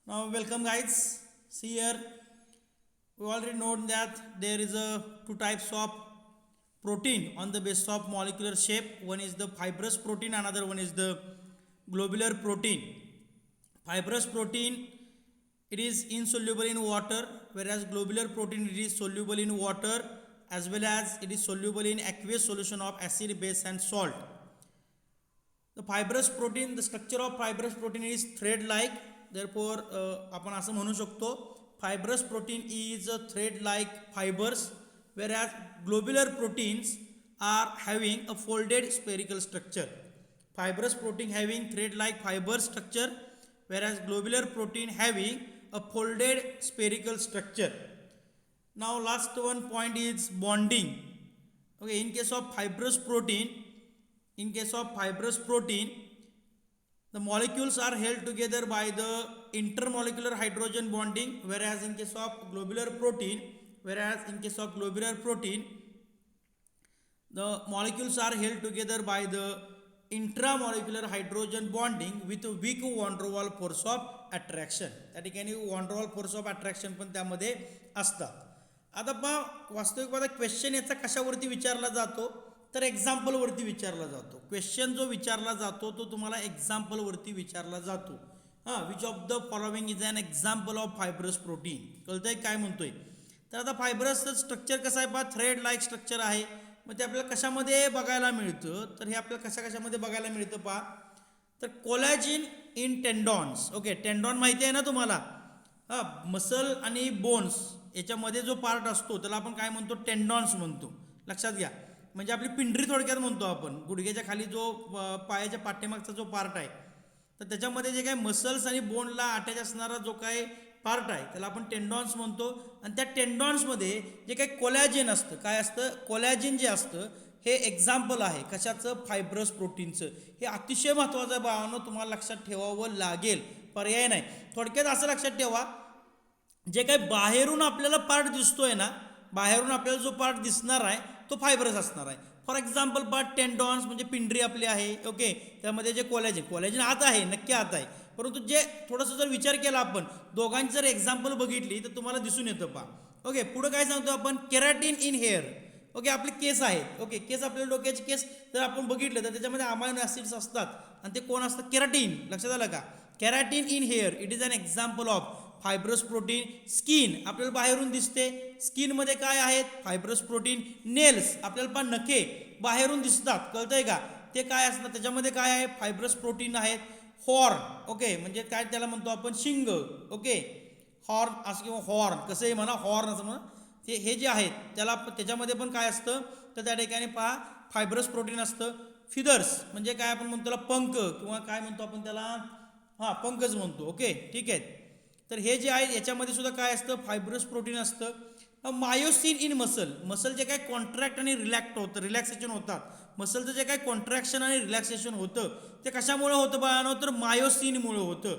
Now welcome guys. See here, we already know that there is a two types of protein on the basis of molecular shape. One is the fibrous protein, another one is the globular protein. Fibrous protein, it is insoluble in water, whereas globular protein, it is soluble in water as well as it is soluble in aqueous solution of acid, base and salt. The fibrous protein, the structure of fibrous protein is thread like. Therefore आपण असं म्हणू शकतो fibrous protein is a thread like fibers, whereas globular proteins are having a folded spherical structure. Fibrous protein having thread like fiber structure, whereas globular protein having a folded spherical structure. Now last one point is bonding. Okay, in case of fibrous protein, the molecules are held together by the intermolecular hydrogen bonding, whereas in case of globular protein, the molecules are held together by the intramolecular hydrogen bonding with a weak van der Waals force of attraction. त्या ठिकाणी van der Waals force of attraction पण त्यामध्ये असतात. आता पहा वास्तविक पाहता question याचा कशावरती विचारला जातो तर एक्झाम्पल वरती विचारला जातो. क्वेश्चन जो विचारला जातो तो तुम्हाला एक्झाम्पल वरती विचारला जातो. Which of the following is an example of fibrous protein. कळतंय काय म्हणतोय. तर आता फायब्रसचं स्ट्रक्चर कसं आहे पहा, थ्रेड लाईक स्ट्रक्चर आहे. मग ते आपल्याला कशामध्ये बघायला मिळतं तर हे आपल्याला कशामध्ये बघायला मिळतं पहा, तर कोलॅजिन इन टेंडॉन्स. ओके, टेंडॉन माहिती आहे ना तुम्हाला. मसल आणि बोन्स याच्यामध्ये जो पार्ट असतो त्याला आपण काय म्हणतो, टेंडॉन्स म्हणतो. लक्षात घ्या, म्हणजे आपली पिंडरी थोडक्यात म्हणतो आपण. गुडघ्याच्या खाली जो पायाच्या पाठीमागचा जो पार्ट आहे तर त्याच्यामध्ये जे काही मसल्स आणि बोनला अटॅच असणारा जो काही पार्ट आहे त्याला आपण टेंडॉन्स म्हणतो. आणि त्या टेंडॉन्समध्ये जे काही कोलॅजिन असतं, काय असतं, कोलॅजिन जे असतं हे एक्झाम्पल आहे कशाचं, फायब्रस प्रोटीनचं. हे अतिशय महत्त्वाचं आहे भावांनो, तुम्हाला लक्षात ठेवावं लागेल, पर्याय नाही. थोडक्यात असं लक्षात ठेवा, जे काही बाहेरून आपल्याला पार्ट दिसतोय ना, बाहेरून आपल्याला जो पार्ट दिसणार आहे तो फायब्रस असणार आहे. फॉर एक्झाम्पल पार्ट टेंडॉन्स म्हणजे पिंडरी आपली आहे. ओके, त्यामध्ये जे कोलॅजिन आत आहे, नक्की आत आहे. परंतु जे थोडंसं जर विचार केला आपण, दोघांची जर एक्झाम्पल बघितली तर तुम्हाला दिसून येतं पहा. ओके, पुढे काय सांगतो आपण, केराटिन इन हेअर. ओके, आपले केस आहेत. ओके, केस आपल्या डोक्याचे केस जर आपण बघितले तर त्याच्यामध्ये अमायनो ॲसिड्स असतात आणि ते कोण असतं, केराटिन. लक्षात आलं का, keratin in hair it is an example of fibrous protein. Skin आपल्याला बाहेरून दिसते, स्किनमध्ये काय आहेत, फायब्रस प्रोटीन. नेल्स आपल्याला पण नखे बाहेरून दिसतात, कळतंय का, ते काय असतात, त्याच्यामध्ये काय आहे, फायब्रस प्रोटीन आहेत. हॉर्न, ओके, म्हणजे काय त्याला म्हणतो आपण, शिंग. ओके, हॉर्न असं किंवा हॉर्न कसंही म्हणा, हॉर्न असं म्हणा, ते हे जे आहेत त्याच्यामध्ये पण काय असतं तर त्या ठिकाणी पहा फायब्रस प्रोटीन असतं. फिदर्स म्हणजे काय आपण म्हणतो त्याला, पंख किंवा काय म्हणतो आपण त्याला, पंखच म्हणतो. ओके, ठीक आहे. तर हे जे आहे याच्यामध्ये सुद्धा काय असतं, फायब्रस प्रोटीन असतं. मायोसिन इन मसल जे काय कॉन्ट्रॅक्ट आणि रिलॅक्सेशन होतात. मसलचं जे काय कॉन्ट्रॅक्शन आणि रिलॅक्सेशन होतं ते कशामुळे होतं बाळांनो, तर मायोसिनमुळे होतं.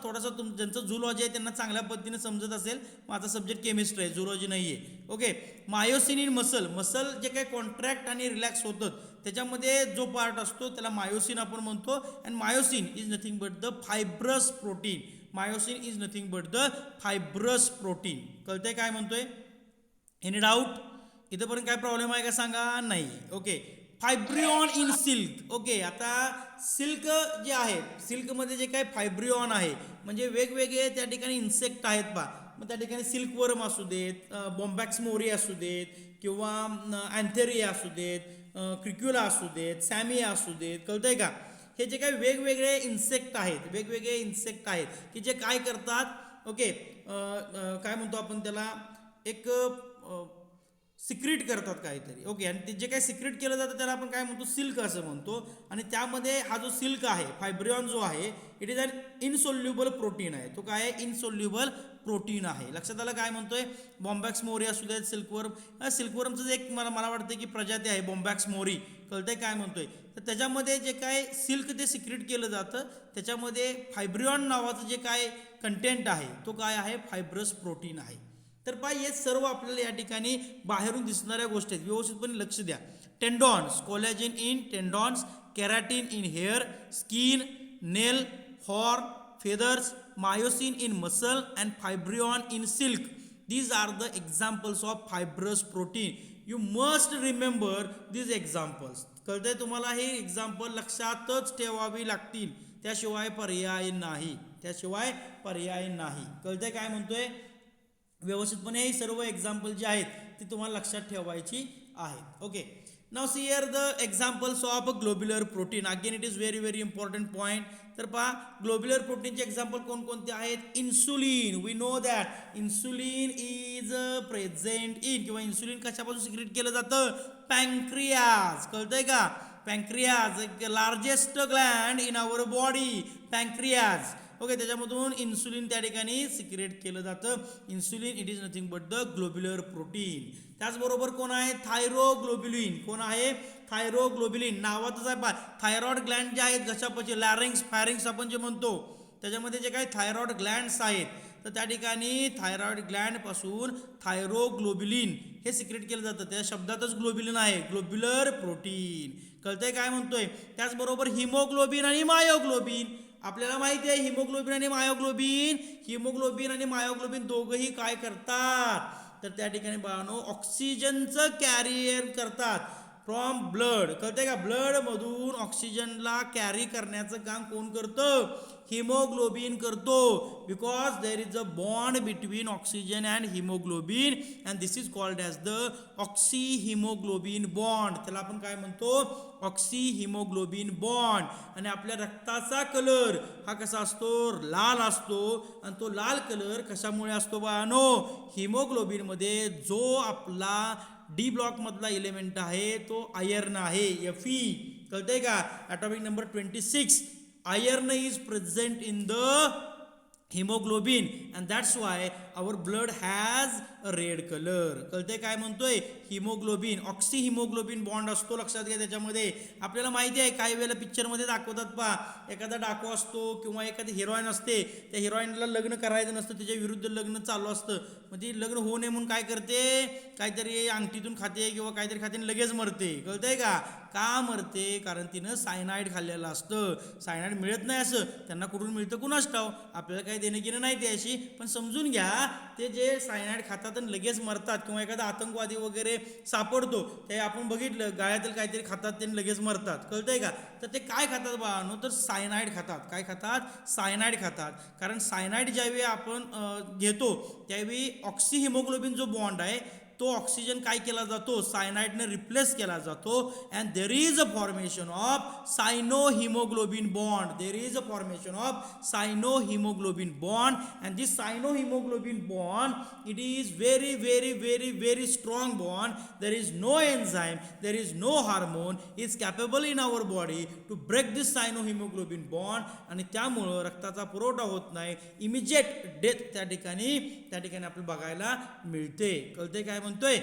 थोडासा ज्यांचं झुलॉजी आहे त्यांना चांगल्या पद्धतीने समजत असेल. माझा सब्जेक्ट केमिस्ट्री आहे, झुलॉजी नाही आहे. ओके, मायोसिन इन मसल जे काही कॉन्ट्रॅक्ट आणि रिलॅक्स होतं त्याच्यामध्ये जो पार्ट असतो त्याला मायोसिन आपण म्हणतो. And myosin is nothing but the fibrous protein. Myosin is nothing but the fibrous protein. कळतंय काय म्हणतोय, एनी डाऊट इथंपर्यंत काय प्रॉब्लेम आहे का सांगा, नाही. Okay, fibroin in silk. Okay, आता सिल्क जे आहे, सिल्कमध्ये जे काही फायब्रिऑन आहे म्हणजे वेगवेगळे त्या ठिकाणी इन्सेक्ट आहेत पहा. मग त्या ठिकाणी सिल्कवर्म असू देत, बॉम्बॅक्स मोरी असू देत किंवा अँथेरिया असू देत, क्रिक्युला असू देत, सॅमिया असू देत, कळतंय का. हे जे काही वेगवेगळे इन्सेक्ट आहेत की जे काय करतात, ओके, काय म्हणतो आपण त्याला, एक सिक्रेट करतात काहीतरी. ओके, आणि ते जे काही सिक्रेट केलं जातं त्याला आपण काय म्हणतो, सिल्क असं म्हणतो. आणि त्यामध्ये हा जो सिल्क आहे, फायब्रिऑन जो आहे, it is an insoluble protein आहे. तो काय आहे, इनसोल्युबल प्रोटीन आहे. लक्षात आलं काय म्हणतोय, बॉम्बॅक्स मोरी असू देत, सिल्कवर्मचं एक मला वाटतं की प्रजाती आहे बॉम्बॅक्स मोरी. कळतंय काय म्हणतोय, तर त्याच्यामध्ये जे काय सिल्क ते सिक्रेट केलं जातं त्याच्यामध्ये फायब्रिऑन नावाचं जे काय कंटेंट आहे तो काय आहे, फायब्रस प्रोटीन आहे. तर पहा हे सर्व आपल्याला या ठिकाणी बाहेरून दिसणाऱ्या गोष्टी आहेत, व्यवस्थितपणे लक्ष द्या. Tendons, collagen in tendons, keratin in hair, skin, nail, horn, feathers, myosin in muscle and fibrion in silk. These are the examples of fibrous protein. You must remember these examples. कळतंय तुम्हाला? हे एक्झाम्पल लक्षातच ठेवावी लागतील, त्याशिवाय पर्याय नाही, त्याशिवाय पर्याय नाही. कळतंय काय म्हणतोय? व्यवस्थितपणे हे सर्व एक्झाम्पल जे आहेत ती तुम्हाला लक्षात ठेवायची आहेत. Okay, now see here the examples of globular protein. Again it is very very important point. तर पहा, ग्लोब्युलर प्रोटीनचे एक्झाम्पल कोणकोणते आहेत? Insulin. We know that insulin is present in, किंवा इन्सुलिन कशापासून सिक्रेट केलं जातं? पॅन्क्रियाज. कळतंय का? Pancreas, largest gland in our body, pancreas. Okay, त्याच्यामधून इन्सुलिन त्या ठिकाणी सिक्रेट केलं जातं. Insulin it is nothing but the globular protein. त्याचबरोबर कोण आहे? थायरोग्लोब्युलिन. कोण आहे? थायरोग्लोब्युलिन. नावातच आहे पहा, थायरॉइड ग्लँड जे आहेत घशापाशी, लॅरिंग्स फॅरिंग्स आपण जे म्हणतो, त्याच्यामध्ये जे काही थायरॉइड ग्लँड्स आहेत, तर त्या ठिकाणी थायरॉइड ग्लँड पासून थायरोग्लोब्युलिन हे सिक्रेट केलं जातं. त्या शब्दातच ग्लोब्युलिन आहे, ग्लोब्युलर प्रोटीन. कळतंय काय म्हणतोय? त्याचबरोबर हिमोग्लोबिन आणि मायोग्लोबिन. आपल्याला माहिती आहे हिमोग्लोबिन आणि मायोग्लोबिन. हिमोग्लोबिन आणि मायोग्लोबिन दोघंही काय करतात? तर त्या ठिकाणी बाळांनो ऑक्सिजनचं कॅरियर करतात फ्रॉम ब्लड. कळतंय का? ब्लड मधून ऑक्सिजनला कॅरी करण्याचं काम कोण करतं? हिमोग्लोबिन करतो. Because there is a bond between oxygen and haemoglobin and this is called as the oxy haemoglobin bond. त्याला आपण काय म्हणतो? Oxy haemoglobin bond. आणि आपल्या रक्ताचा कलर हा कसा असतो? लाल असतो. आणि तो लाल कलर कशामुळे असतो बाळांनो? हिमोग्लोबिन मध्ये जो आपला डी ब्लॉक मधला एलिमेंट आहे तो आयर्न आहे, Fe. कळतंय का? Atomic number 26. Iron is present in the hemoglobin and that's why our blood has a red color. कळतंय काय म्हणतोय? हिमोग्लोबिन, ऑक्सी हिमोग्लोबिन बॉन्ड असतो. लक्षात घ्या. त्याच्यामध्ये आपल्याला माहिती आहे काही वेळेला पिक्चरमध्ये दाखवतात पहा, एखादा डाकू असतो किंवा एखादी हिरोईन असते, त्या हिरोईनला लग्न करायचं नसतं, त्याच्या विरुद्ध लग्न चालू असतं. मग ती लग्न होऊ नये म्हणून काय करते? काहीतरी अंगठीतून खाते किंवा काहीतरी खाते, लगेच मरते. कळतंय का? का मरते? कारण तिनं सायनाईड खाल्लेलं असतं. सायनाईड मिळत नाही असं त्यांना कुठून मिळतं कुणास ठाव, आपल्याला काही देणं घेणं नाही त्याशी. पण समजून घ्या, ते जे सायनाईड खातात आणि लगेच मरतात, किंवा एखादा आतंकवादी वगैरे सापडतो, ते आपण बघितलं गाळ्यातील काहीतरी खातात ते लगेच मरतात. कळतंय का? तर ते काय खातात बाळांनो? तर सायनाईड खातात. काय खातात? सायनाईड खातात. कारण सायनाईड ज्यावेळी आपण घेतो त्यावेळी ऑक्सी हिमोग्लोबिन जो बॉन्ड आहे तो ऑक्सिजन काय केला जातो? सायनाईडने रिप्लेस केला जातो. And there is a formation of cyano hemoglobin bond. There is a formation of cyano hemoglobin bond. And this cyano hemoglobin bond it is very very very very strong bond. There is no enzyme, there is no hormone is capable in our body to break this cyano hemoglobin bond. आणि त्यामुळं रक्ताचा पुरवठा होत नाही, immediate death त्या ठिकाणी आपल्याला बघायला मिळते. कळते काय म्हणतोय?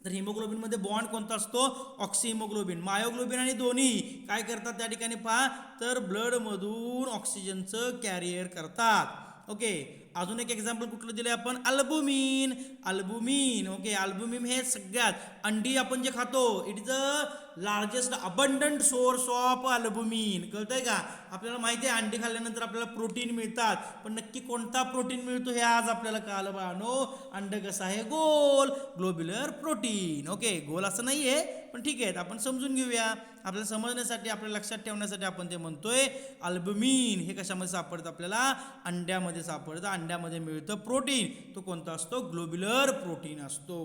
तर हिमोग्लोबिन मध्ये बॉन्ड कोणता असतो? Oxy haemoglobin. मायोग्लोबिन आणि दोन्ही काय करतात त्या ठिकाणी पहा, तर ब्लड मधून ऑक्सिजनचं कॅरियर करतात. ओके, अजून एक एक्झाम्पल कुठलं दिलंय आपण? अल्बुमिन. अल्बुमिन. ओके, अल्बुमिन हे सगळ्यात अंडी आपण जे खातो, it is a largest abundant source of albumin. कळतंय का? आपल्याला माहिती आहे अंडी खाल्ल्यानंतर आपल्याला प्रोटीन मिळतात, पण नक्की कोणता प्रोटीन मिळतो हे आज आपल्याला कळालं बाळांनो. अंड कसं आहे? गोल, ग्लोब्युलर प्रोटीन. ओके, गोल असं नाहीये, पण ठीक आहे, आपण समजून घेऊया. आपल्याला समजण्यासाठी, आपल्याला लक्षात ठेवण्यासाठी आपण ते म्हणतोय. अल्बुमिन हे कशामध्ये सापडतं? आपल्याला अंड्यामध्ये सापडतं. अंड्यामध्ये मिळतं प्रोटीन. तो कोणता असतो? ग्लोब्युलर प्रोटीन असतो.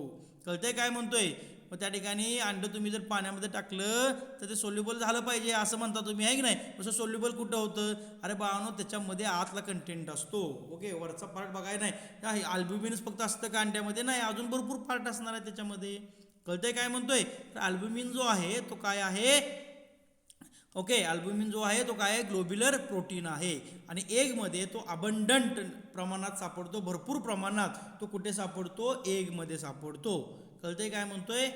कळतंय काय म्हणतोय? मग त्या ठिकाणी अंड तुम्ही जर पाण्यामध्ये टाकलं तर ते सोल्युबल झालं पाहिजे असं म्हणता तुम्ही, आहे की नाही? तसं सोल्युबल कुठं होतं? अरे बाळांनो, त्याच्यामध्ये आतला कंटेंट असतो. ओके, वरचा पार्ट बघायला नाही. अल्ब्युमिनच फक्त असतं का अंड्यामध्ये? नाही, अजून भरपूर पार्ट असणार आहे त्याच्यामध्ये. कळतंय काय म्हणतोय? तर अल्ब्युमिन जो आहे तो काय आहे? ओके, अल्ब्युमिन जो आहे तो काय? ग्लोब्युलर प्रोटीन आहे. आणि एगमध्ये तो अबंडंट प्रमाणात सापडतो, भरपूर प्रमाणात. तो कुठे सापडतो? एगमध्ये सापडतो. कळतंय काय म्हणतोय?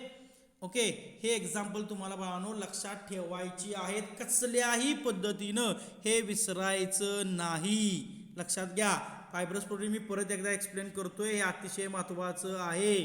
ओके, हे एक्झाम्पल तुम्हाला बाळांनो लक्षात ठेवायची आहेत. कसल्याही पद्धतीनं हे विसरायचं नाही. लक्षात घ्या. फायब्रस प्रोटीन मी परत एकदा एक्सप्लेन करतोय, हे अतिशय महत्त्वाचं आहे.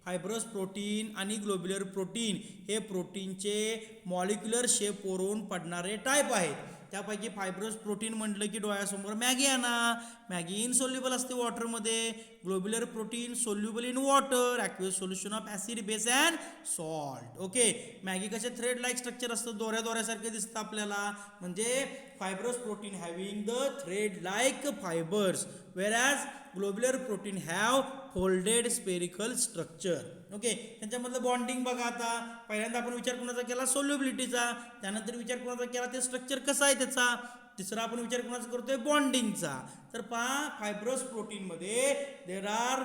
फायब्रस प्रोटीन आणि ग्लोब्युलर प्रोटीन हे प्रोटीनचे मॉलिक्युलर शेपवरून पडणारे टाईप आहेत. त्यापैकी फायब्रस प्रोटीन म्हटलं की डोळ्यासमोर मॅगी आणा. मॅगी इनसोल्युबल असते वॉटरमध्ये. Globular protein soluble in water, aqueous solution of acid base and salt. Okay, Maggi कसे थ्रेड लाईक स्ट्रक्चर असतं, दोऱ्यासारखे दिसतं आपल्याला. म्हणजे fibrous protein having the thread like fibers, whereas globular protein have folded spherical structure. Okay, त्यांच्यामधलं bonding बघा. आता पहिल्यांदा आपण विचार कोणाचा केला, सोल्युबिलिटीचा. त्यानंतर विचार कोणाचा केला, ते स्ट्रक्चर कसं आहे त्याचा. तिसरा आपण विचार कोणाचा करतोय, बॉन्डिंगचा. तर पहा, फायब्रस प्रोटीनमध्ये there are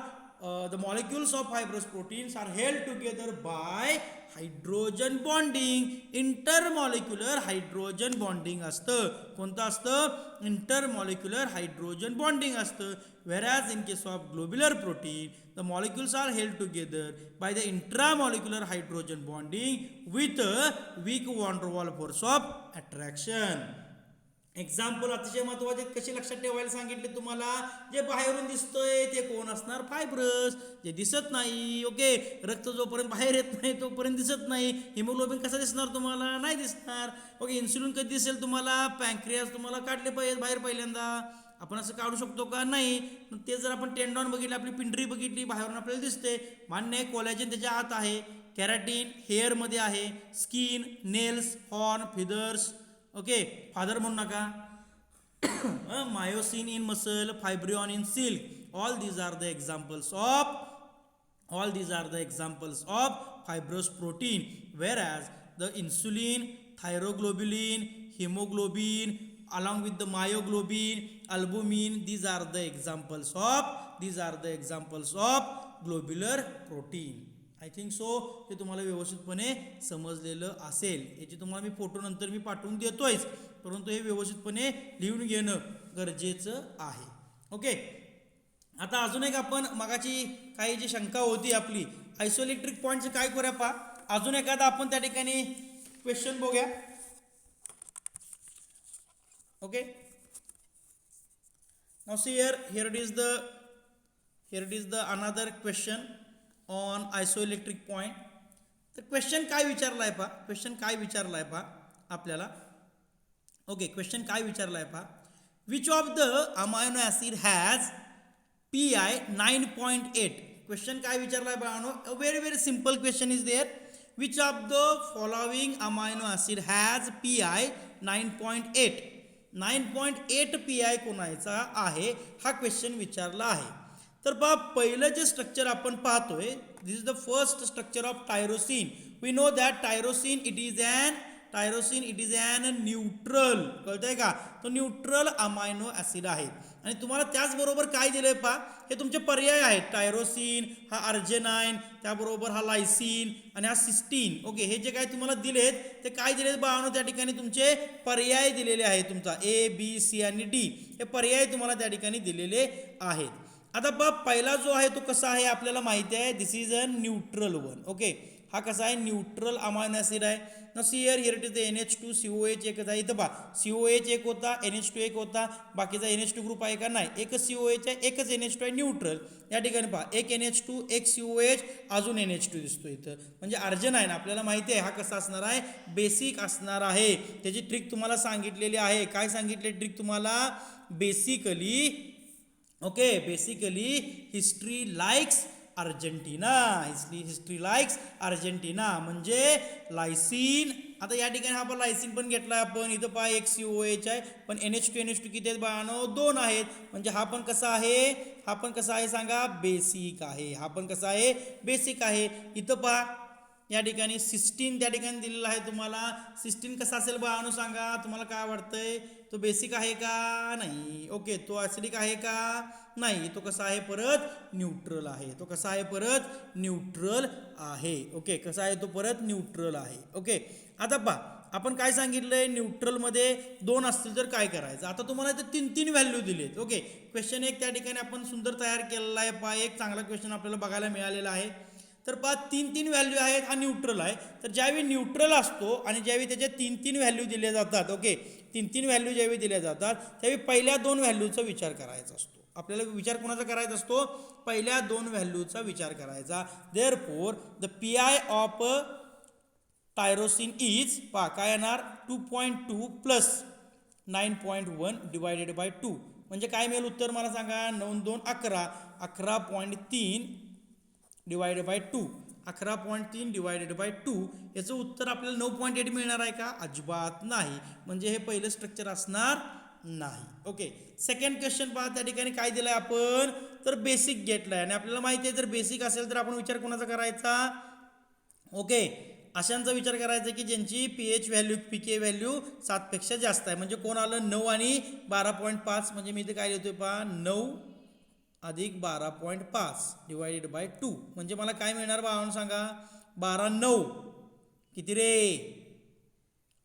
the molecules of fibrous proteins are held together by hydrogen bonding. intermolecular hydrogen bonding असतं. कोणतं असतं, intermolecular hydrogen bonding असतं. whereas in case of globular protein the molecules are held together by the intramolecular hydrogen bonding with a weak van der Waals force of attraction. Example अतिशय महत्वाचे, कसे लक्षात ठेवायला सांगितले तुम्हाला. जे बाहेरून दिसतोय ते कोण असणार, फायब्रस. जे दिसत नाही, ओके, रक्त जोपर्यंत बाहेर येत नाही तोपर्यंत दिसत नाही. हिमोग्लोबिन कसा दिसणार तुम्हाला, नाही दिसणार. ओके, इन्सुलिन कधी दिसेल तुम्हाला, पॅन्क्रियास तुम्हाला काढले पाहिजे बाहेर पहिल्यांदा. आपण असं काढू शकतो का, नाही. ते जर आपण टेंडॉन बघितले, आपली पिंडरी बघितली, बाहेरून आपल्याला दिसते. मान्य आहे, कोलॅजन त्याच्या आत आहे, कॅराटीन हेअरमध्ये आहे, skin, nails, horn, feathers. Okay, father म्हणू नका. Myosin in muscle, fibroin in silk, all these are the examples of fibrous protein. whereas the insulin, thyroglobulin, hemoglobin along with the myoglobin, albumin, these are the examples of globular protein. I think so हे तुम्हाला व्यवस्थितपणे समजलेलं असेल. याची तुम्हाला मी photo नंतर मी पाठवून देतोयच, परंतु हे व्यवस्थितपणे लिहून घेणं गरजेचं आहे. ओके, आता अजून एक आपण मगाची काही जी शंका होती आपली आयसोइलेक्ट्रिक पॉईंटचं काय करूया पहा. अजून एखादा आपण त्या ठिकाणी क्वेश्चन बघूया. Okay, now see here it is the another question on isoelectric point. तर क्वेश्चन काय विचारलाय पहा आपल्याला. ओके, क्वेश्चन काय विचारलाय पहा. Which of the amino acid has PI 9.8. Question काय विचारलाय पहा, very simple question is there. Which of the following amino acid has PI 9.8. 9.8 PI कोणाचा आहे, हा क्वेश्चन विचारला आहे. तर पहा, पहिलं जे स्ट्रक्चर आपण पाहतोय, this is the first structure of tyrosine. We know that tyrosine it is an neutral. कळतंय का, तो न्यूट्रल अमायनो ॲसिड आहे. आणि तुम्हाला त्याचबरोबर काय दिलंय पहा, हे तुमचे पर्याय आहेत. टायरोसिन, हा अर्जेनाइन, त्याबरोबर हा लायसिन आणि हा सिस्टीन. ओके, हे जे काय तुम्हाला दिलेत ते काय दिलेत बाळांनो, त्या ठिकाणी तुमचे पर्याय दिलेले आहेत. तुमचा A, B, C आणि D हे पर्याय तुम्हाला त्या ठिकाणी दिलेले आहेत. आता पहा, पहिला जो आहे तो कसा आहे आपल्याला माहिती आहे. This is a neutral one. Okay, हा कसा आहे, न्यूट्रल अमायनो ॲसिड आहे. न here it is the NH2COH एकच आहे. इथं पहा, COH एक होता, NH2 एक होता, बाकीचा NH2 ग्रुप आहे का, नाही. एकच COH आहे, एकच NH2 आहे, न्यूट्रल. या ठिकाणी पहा, एक NH2, एक COH, अजून NH2 दिसतो इथं. म्हणजे अर्जेनाइन आपल्याला माहिती आहे हा कसा असणार आहे, बेसिक असणार आहे. त्याची ट्रिक तुम्हाला सांगितलेली आहे. काय सांगितले ट्रिक तुम्हाला, बेसिकली हिस्ट्री लाईक्स अर्जेंटिना. म्हणजे लायसिन. आता या ठिकाणी हा आपण लायसिन पण घेतला आपण. इथं पहा, एक COH आहे, पण NH2 किती आहेत बाळांनो, 2 आहेत. म्हणजे हा पण कसा आहे सांगा, बेसिक आहे. हा पण कसा आहे, बेसिक आहे. इथं पहा, या ठिकाणी सिस्टीन त्या ठिकाणी दिलेला आहे तुम्हाला. सिस्टीन कसा असेल बाळांनो सांगा, तुम्हाला काय वाटतंय, तो बेसिक आहे का, नाही. ओके, तो ॲसिडिक आहे का, नाही. तो कसा आहे, परत न्यूट्रल आहे. ओके, कसा आहे तो, परत न्यूट्रल आहे. ओके, आता पहा, आपण काय सांगितलंय, न्यूट्रलमध्ये 2 असतील तर काय करायचं. आता तुम्हाला इथं 3 व्हॅल्यू दिलेत. ओके, क्वेश्चन एक त्या ठिकाणी आपण सुंदर तयार केलेला आहे. पहा, एक चांगला क्वेश्चन आपल्याला बघायला मिळालेला आहे. तर पहा, 3 व्हॅल्यू आहेत, हा न्यूट्रल आहे. तर ज्यावेळी न्यूट्रल असतो आणि ज्यावेळी त्याच्या 3 व्हॅल्यू दिले जातात, ओके, 3 व्हॅल्यू ज्यावेळी दिल्या जातात, त्यावेळी पहिल्या 2 व्हॅल्यूचा विचार करायचा असतो. आपल्याला विचार कोणाचा करायचा असतो, पहिल्या 2 व्हॅल्यूचा विचार करायचा. Therefore the PI of tyrosine is, पहा काय येणार, 2.2 प्लस 9.1 डिवायडेड बाय 2 म्हणजे काय मिळेल उत्तर मला सांगा 9 2 11 11.3 डिवायडेड बाय 2 11.3 डिवायडेड बाय 2 याचं उत्तर आपल्याला 9.8 मिळणार आहे का अजिबात नाही म्हणजे हे पहिलं स्ट्रक्चर असणार नाही ओके सेकंड क्वेश्चन पहा त्या ठिकाणी काय दिलंय आपण तर बेसिक घेतलाय आणि आपल्याला माहिती आहे जर बेसिक असेल तर आपण विचार कोणाचा करायचा ओके अशांचा विचार करायचा की ज्यांची पीएच व्हॅल्यू पीके व्हॅल्यू 7 पेक्षा जास्त आहे म्हणजे कोण आलं 9 आणि 12.5 म्हणजे मी इथे काय लिहितोय पहा 9 अधिक 12.5 डिवायडेड बाय 2 म्हणजे मला काय मिळणार भावानं सांगा 12 9 किती रे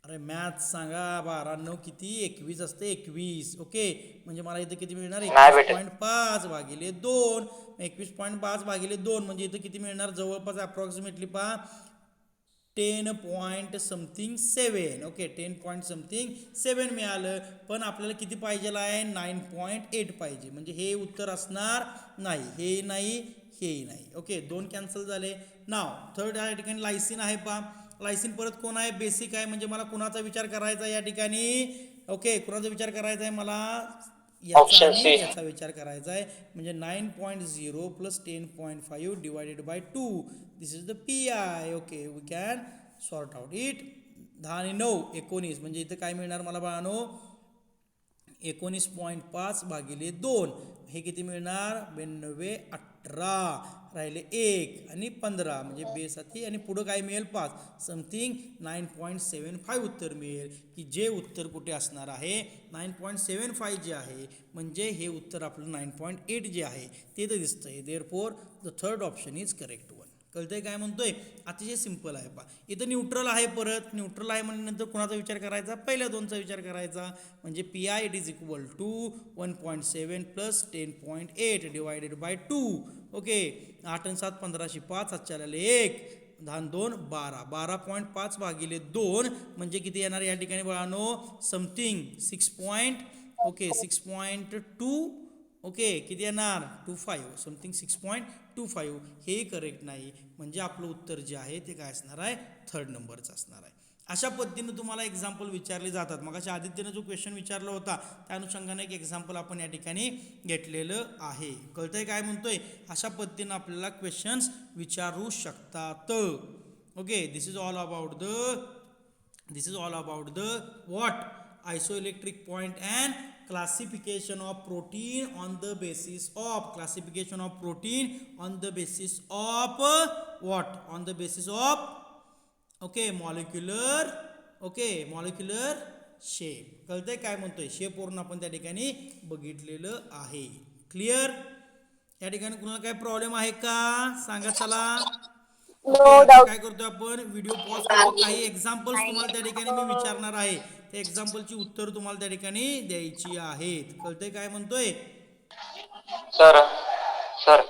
अरे मॅथ सांगा 12 9 किती 21 असते 21 ओके म्हणजे मला इथं किती मिळणार 21.5 भागिले 2 21.5 भागिले 2 म्हणजे इथं किती मिळणार जवळपास अप्रॉक्सिमेटली पहा 10 point something 7 okay 10 point something 7 मिळालं पण आपल्याला किती पाहिजे आहे 9.8 पाहिजे म्हणजे हे उत्तर असणार नाही हे नाही हेही नाही ओके दोन कॅन्सल झाले नाव थर्ड या ठिकाणी लायसिन आहे पहा लायसिन परत कोण आहे बेसिक आहे म्हणजे मला कोणाचा विचार करायचा या ठिकाणी ओके कोणाचा विचार करायचा आहे मला याचा आणि याचा विचार करायचा आहे म्हणजे 9.0 plus 10.5 divided by 2 this is the P I okay we can sort out it 10 आणि 9 19 म्हणजे इथं काय मिळणार मला बाळानो 19.5 भागिले 2 हे किती मिळणार 92 18 राहिले 1 आणि 15 म्हणजे बेसाती आणि पुढं काय मिळेल 5 समथिंग 9.75 उत्तर मिळेल की जे उत्तर कुठे असणार आहे 9.75 जे आहे म्हणजे हे उत्तर आपलं 9.8 जे आहे ते तर दिसतंय therefore the third option is correct one कळतंय काय म्हणतोय अतिशय सिंपल आहे पा इथं न्यूट्रल आहे परत न्यूट्रल आहे म्हणल्यानंतर कोणाचा विचार करायचा पहिल्या दोनचा विचार करायचा म्हणजे P I it is equal to 1.7 plus 10.8 divided by 2 okay 8 आणि 7 15 5 आजच्या 1 10 2 12 12.5 भागिले 2 म्हणजे किती येणार या ठिकाणी बाळानो समथिंग 6. ओके 6.2 ओके किती येणार 25 समथिंग 6.25 हे करेक्ट नाही म्हणजे आपलं उत्तर जे आहे ते काय असणार आहे थर्ड नंबरचं असणार आहे अशा पद्धतीने तुम्हाला एक्झाम्पल विचारले जातात मग अशा आदित्यने जो क्वेश्चन विचारला होता त्या अनुषंगाने एक एक्झाम्पल आपण या ठिकाणी घेतलेलं आहे कळतंय काय म्हणतोय अशा पद्धतीने आपल्याला क्वेश्चन्स विचारू शकतात okay this is all about the what isoelectric point and classification of protein on the basis of what on the basis of okay molecular shape कळतंय काय म्हणतोय शेप वरून आपण त्या ठिकाणी बघितलेलं आहे क्लिअर या ठिकाणी कुणाला काय प्रॉब्लेम आहे का सांगा चला काय करतो आपण व्हिडिओ पॉज करतो काही एक्झाम्पल्स तुम्हाला त्या ठिकाणी मी विचारणार आहे त्या एक्झाम्पलची उत्तर तुम्हाला त्या ठिकाणी द्यायची आहेत कळतंय काय म्हणतोय सर सर